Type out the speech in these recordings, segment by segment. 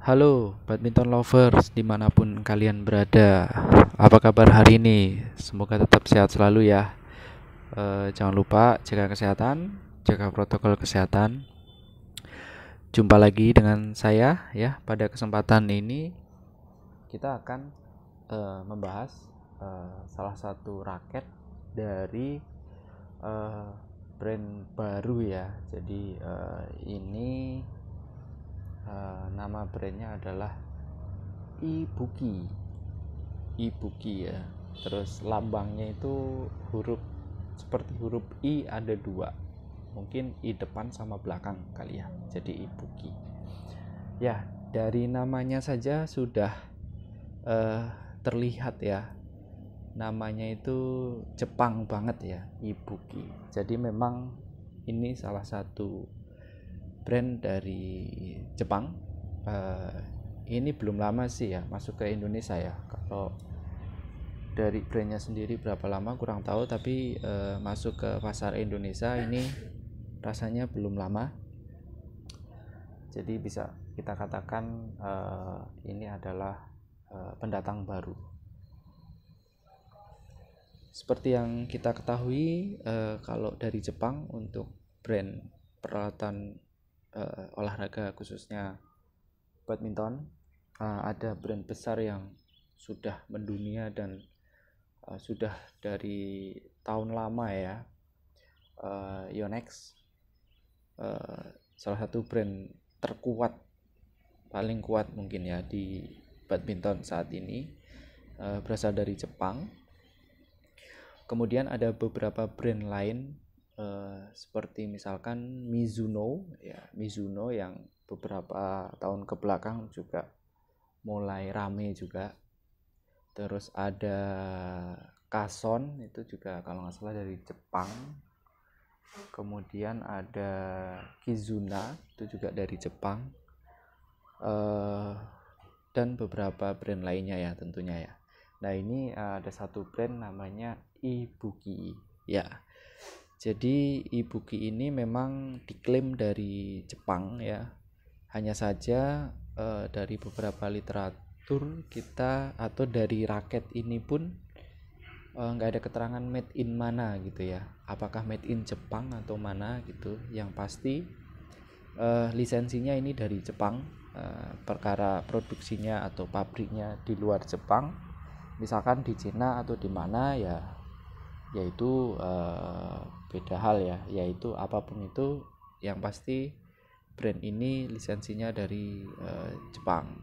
Halo, badminton lovers dimanapun kalian berada. Apa kabar hari ini? Semoga tetap sehat selalu ya. Jangan lupa jaga kesehatan, jaga protokol kesehatan. Jumpa lagi dengan saya ya. Pada kesempatan ini kita akan membahas salah satu raket dari eh, brand baru ya. Jadi ini nama brandnya adalah Ibuki. Ibuki ya. Terus lambangnya itu seperti huruf I ada dua. Mungkin I depan sama belakang kali ya. Jadi Ibuki. Ya, dari namanya saja sudah eh, terlihat ya. Namanya itu Jepang banget ya, Ibuki. Jadi memang ini salah satu brand dari Jepang. Ini belum lama sih ya masuk ke Indonesia ya. Kalau dari brandnya sendiri berapa lama kurang tahu, tapi masuk ke pasar Indonesia ini rasanya belum lama. Jadi bisa kita katakan ini adalah pendatang baru. Seperti yang kita ketahui, kalau dari Jepang untuk brand peralatan olahraga khususnya badminton, ada brand besar yang sudah mendunia dan sudah dari tahun lama ya. Yonex, salah satu brand terkuat, paling kuat mungkin ya di badminton saat ini, berasal dari Jepang. Kemudian ada beberapa brand lain seperti misalkan Mizuno ya, Mizuno yang beberapa tahun ke belakang juga mulai rame juga. Terus ada Kason, itu juga kalau nggak salah dari Jepang. Kemudian ada Kizuna, itu juga dari Jepang. Dan beberapa brand lainnya ya tentunya ya. Nah ini ada satu brand namanya Ibuki ya. Jadi Ibuki ini memang diklaim dari Jepang ya. Hanya saja dari beberapa literatur kita atau dari raket ini pun nggak ada keterangan made in mana gitu ya. Apakah made in Jepang atau mana gitu. Yang pasti lisensinya ini dari Jepang. Perkara produksinya atau pabriknya di luar Jepang, misalkan di Cina atau di mana ya, yaitu beda hal ya. Yaitu apapun itu, yang pasti brand ini lisensinya dari Jepang.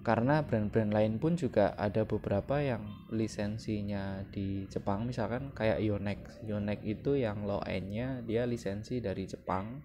Karena brand-brand lain pun juga ada beberapa yang lisensinya di Jepang, misalkan kayak Yonex. Yonex itu yang low end-nya dia lisensi dari Jepang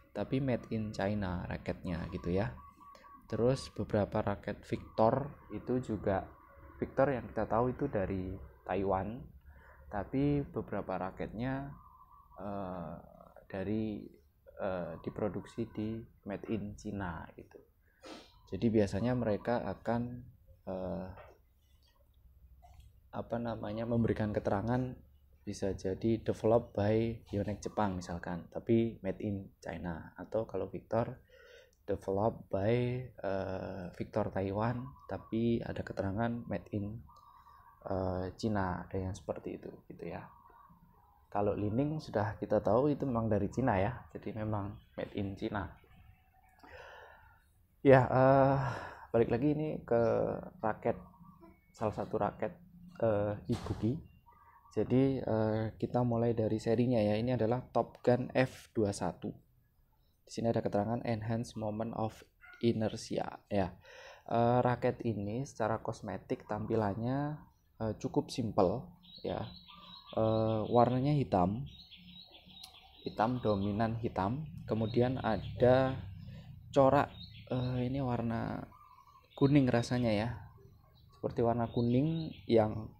tapi made in China raketnya gitu ya. Terus beberapa raket Victor itu juga, Victor yang kita tahu itu dari Taiwan, tapi beberapa raketnya diproduksi di made in China gitu. Jadi biasanya mereka akan memberikan keterangan bisa jadi developed by Yonex Jepang misalkan, tapi made in China. Atau kalau Victor developed by Victor Taiwan, tapi ada keterangan made in China, ada yang seperti itu gitu ya. Kalau Lining sudah kita tahu itu memang dari China ya, jadi memang made in China. Ya, balik lagi ini ke raket, salah satu raket Ibuki. Jadi kita mulai dari serinya ya. Ini adalah Top Gun F21. Di sini ada keterangan Enhanced Moment of Inertia ya. Raket ini secara kosmetik tampilannya cukup simple ya. Warnanya hitam dominan hitam. Kemudian ada corak ini warna kuning rasanya ya. Seperti warna kuning yang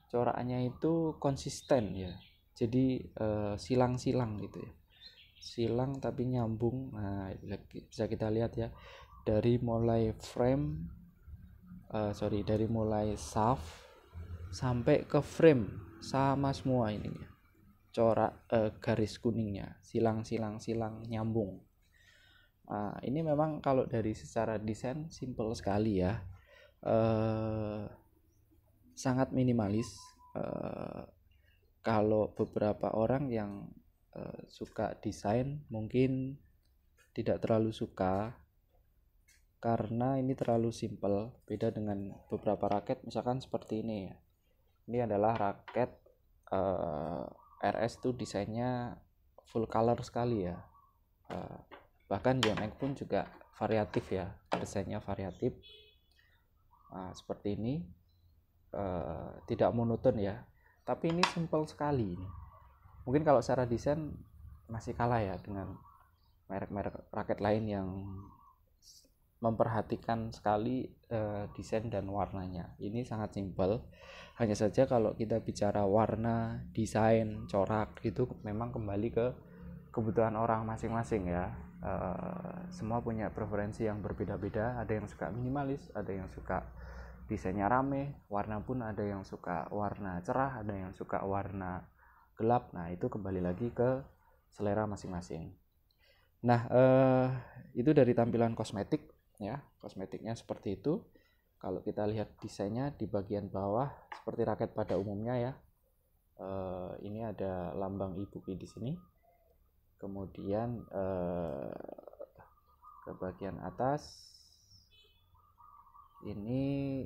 coraknya itu konsisten ya. Jadi silang-silang gitu ya, silang tapi nyambung. Nah bisa kita lihat ya, dari mulai dari mulai shaft sampai ke frame sama semua ini ya. corak garis kuningnya, silang nyambung. Ini memang kalau dari secara desain simple sekali ya, sangat minimalis. Kalau beberapa orang yang suka desain mungkin tidak terlalu suka karena ini terlalu simple, beda dengan beberapa raket misalkan seperti ini ya. Ini adalah raket RS tuh desainnya full color sekali ya. Bahkan GMX pun juga variatif ya, desainnya variatif. Seperti ini, tidak monoton ya, tapi ini simple sekali. Mungkin kalau secara desain masih kalah ya dengan merek-merek raket lain yang memperhatikan sekali desain dan warnanya. Ini sangat simple. Hanya saja kalau kita bicara warna, desain, corak itu memang kembali ke kebutuhan orang masing-masing ya. Semua punya preferensi yang berbeda-beda. Ada yang suka minimalis, ada yang suka desainnya rame, warna pun ada yang suka warna cerah, ada yang suka warna gelap. Nah, itu kembali lagi ke selera masing-masing. Nah, itu dari tampilan kosmetik ya. Kosmetiknya seperti itu. Kalau kita lihat desainnya di bagian bawah seperti raket pada umumnya ya. Ini ada lambang ibuki di sini. Kemudian ke bagian atas ini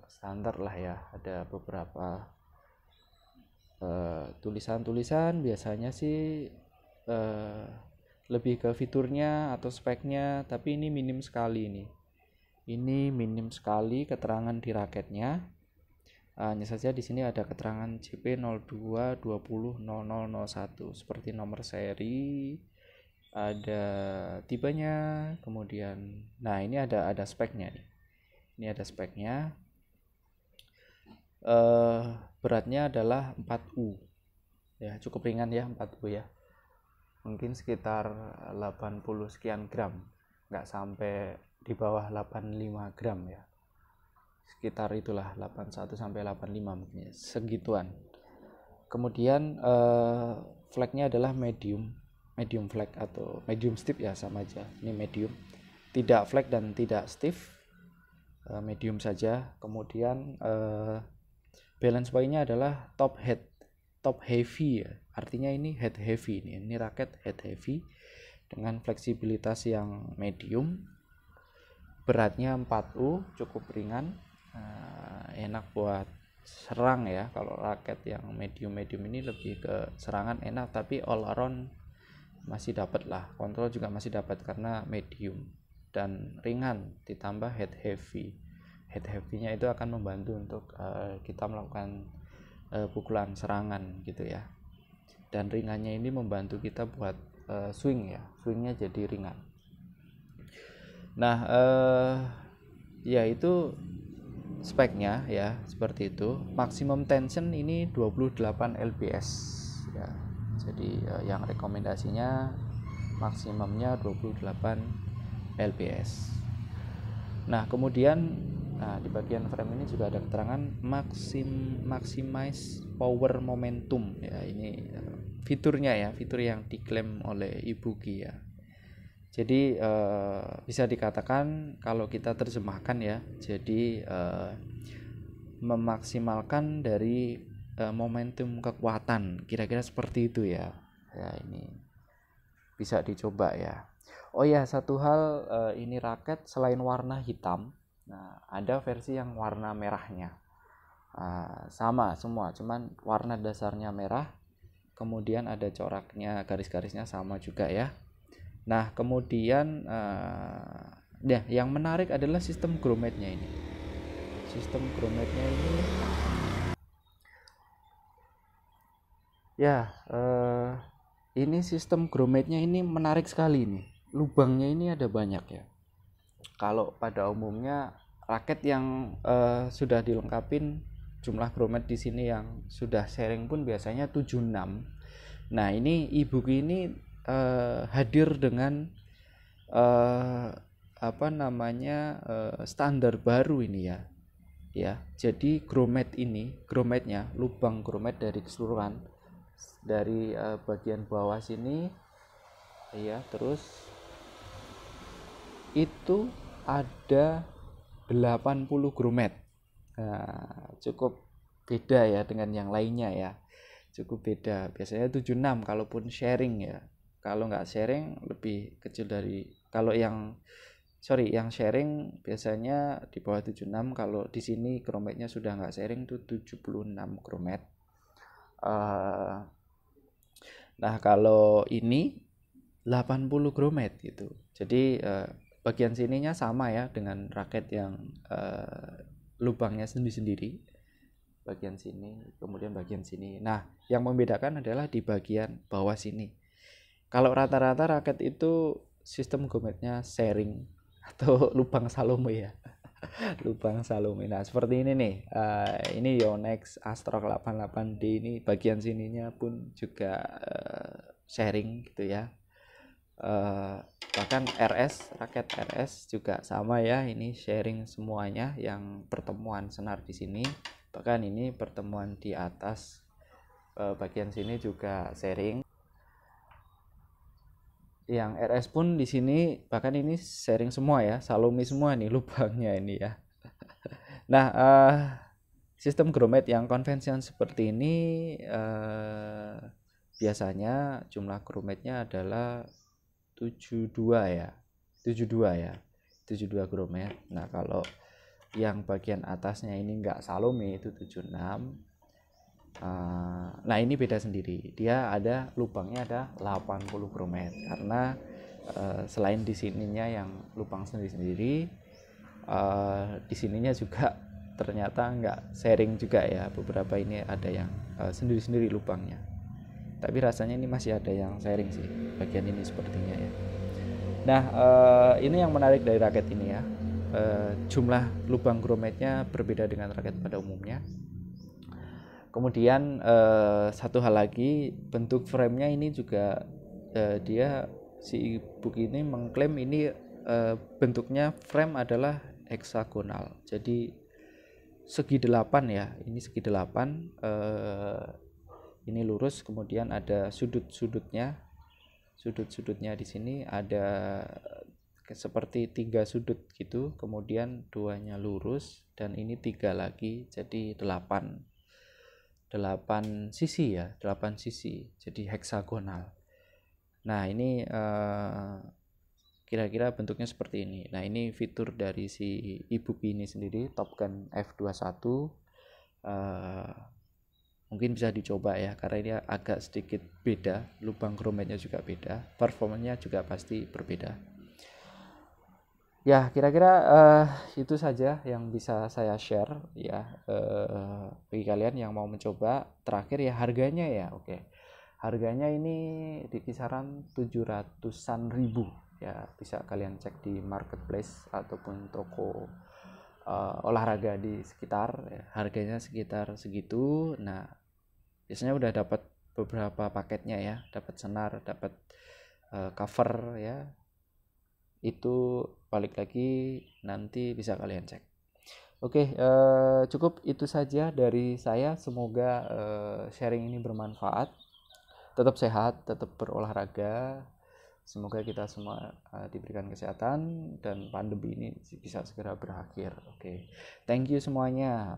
standar lah ya, ada beberapa tulisan-tulisan. Biasanya sih lebih ke fiturnya atau speknya, tapi ini minim sekali ini minim sekali keterangan di raketnya. Hanya saja di sini ada keterangan JP02200001 seperti nomor seri, ada tipenya, kemudian ini ada speknya nih. Ini ada speknya. Beratnya adalah 4U ya, cukup ringan ya, 4U ya, mungkin sekitar 80 sekian gram, nggak sampai di bawah 85 gram ya, sekitar itulah 81 sampai 85 mungkin segituan. Kemudian flagnya adalah medium flag atau medium stiff ya, sama aja, ini medium, tidak flag dan tidak stiff, medium saja. Kemudian balance point-nya adalah top heavy ya, artinya ini head heavy, ini raket head heavy dengan fleksibilitas yang medium. Beratnya 4U, cukup ringan, enak buat serang ya. Kalau raket yang medium ini lebih ke serangan enak, tapi all around masih dapat lah, kontrol juga masih dapat karena medium dan ringan, ditambah head heavy-nya itu akan membantu untuk kita melakukan pukulan serangan gitu ya. Dan ringannya ini membantu kita buat swingnya jadi ringan. Nah, ya itu speknya ya, seperti itu. Maximum tension ini 28 lbs ya. Jadi yang rekomendasinya maksimumnya 28 lbs. Nah, kemudian di bagian frame ini juga ada keterangan maximize power momentum ya. Ini fiturnya ya, fitur yang diklaim oleh ibuki ya. Jadi bisa dikatakan kalau kita terjemahkan ya, jadi memaksimalkan dari momentum kekuatan, kira-kira seperti itu ya. Ya, ini bisa dicoba ya. Oh ya, satu hal, ini raket selain warna hitam, ada versi yang warna merahnya. Sama semua, cuman warna dasarnya merah, kemudian ada coraknya, garis-garisnya sama juga ya. Nah, kemudian yang menarik adalah sistem grommetnya ini. Sistem grommetnya ini ya, ini sistem grommetnya ini menarik sekali nih. Lubangnya ini ada banyak ya. Kalau pada umumnya raket yang sudah dilengkapin jumlah grommet di sini yang sudah sharing pun biasanya 76. Nah, ini ibuki ini hadir dengan standar baru ini ya. Jadi grommetnya, lubang grommet dari keseluruhan dari bagian bawah sini ya, terus itu ada 80 grommet. Nah, cukup beda ya dengan yang lainnya ya, cukup beda. Biasanya 76 kalaupun sharing ya, kalau nggak sharing lebih kecil dari, kalau yang sharing biasanya di bawah 76. Kalau di sini grommetnya sudah nggak sharing tuh 76 grommet. Nah kalau ini 80 grommet gitu. Jadi bagian sininya sama ya dengan raket yang lubangnya sendiri-sendiri, bagian sini kemudian bagian sini. Nah yang membedakan adalah di bagian bawah sini. Kalau rata-rata raket itu sistem grommetnya sharing atau lubang Salome ya. Lubang Salome. Nah seperti ini nih, ini Yonex Astrok 88D, ini bagian sininya pun juga sharing gitu ya. Bahkan raket RS juga sama ya, ini sharing semuanya. Yang pertemuan senar di sini, bahkan ini pertemuan di atas bagian sini juga sharing. Yang RS pun di sini bahkan ini sharing semua ya, Salome semua nih lubangnya ini ya. Nah sistem grommet yang konvensional seperti ini biasanya jumlah grommetnya adalah 72 ya, 72 grommet. Nah kalau yang bagian atasnya ini enggak Salome itu 76. Nah ini beda sendiri, dia ada lubangnya ada 80 grommet karena selain di sininya yang lubang sendiri-sendiri, di sininya juga ternyata enggak sharing juga ya, beberapa ini ada yang sendiri-sendiri lubangnya, tapi rasanya ini masih ada yang sharing sih bagian ini sepertinya ya. Nah ini yang menarik dari raket ini ya, jumlah lubang grommetnya berbeda dengan raket pada umumnya. Kemudian satu hal lagi, bentuk framenya ini juga dia si ebook ini mengklaim ini bentuknya frame adalah heksagonal, jadi segi 8 ya, ini segi 8, ini lurus, kemudian ada sudut-sudutnya di sini ada seperti 3 sudut gitu, kemudian 2-nya lurus, dan ini 3 lagi, jadi 8 sisi ya, 8 sisi, jadi heksagonal. Nah ini kira-kira bentuknya seperti ini. Nah ini fitur dari si ebook ini sendiri, Top Gun F21. Mungkin bisa dicoba ya, karena ini agak sedikit beda, lubang grommetnya juga beda, performanya juga pasti berbeda ya. Kira-kira itu saja yang bisa saya share ya, bagi kalian yang mau mencoba. Terakhir ya harganya ya, oke, harganya ini di kisaran 700-an ribu ya, bisa kalian cek di marketplace ataupun toko olahraga di sekitar ya, harganya sekitar segitu. Nah biasanya udah dapat beberapa paketnya ya, dapat senar, dapat cover ya, itu balik lagi nanti bisa kalian cek. Oke, cukup itu saja dari saya. Semoga sharing ini bermanfaat. Tetap sehat, tetap berolahraga. Semoga kita semua diberikan kesehatan dan pandemi ini bisa segera berakhir. Oke, thank you semuanya.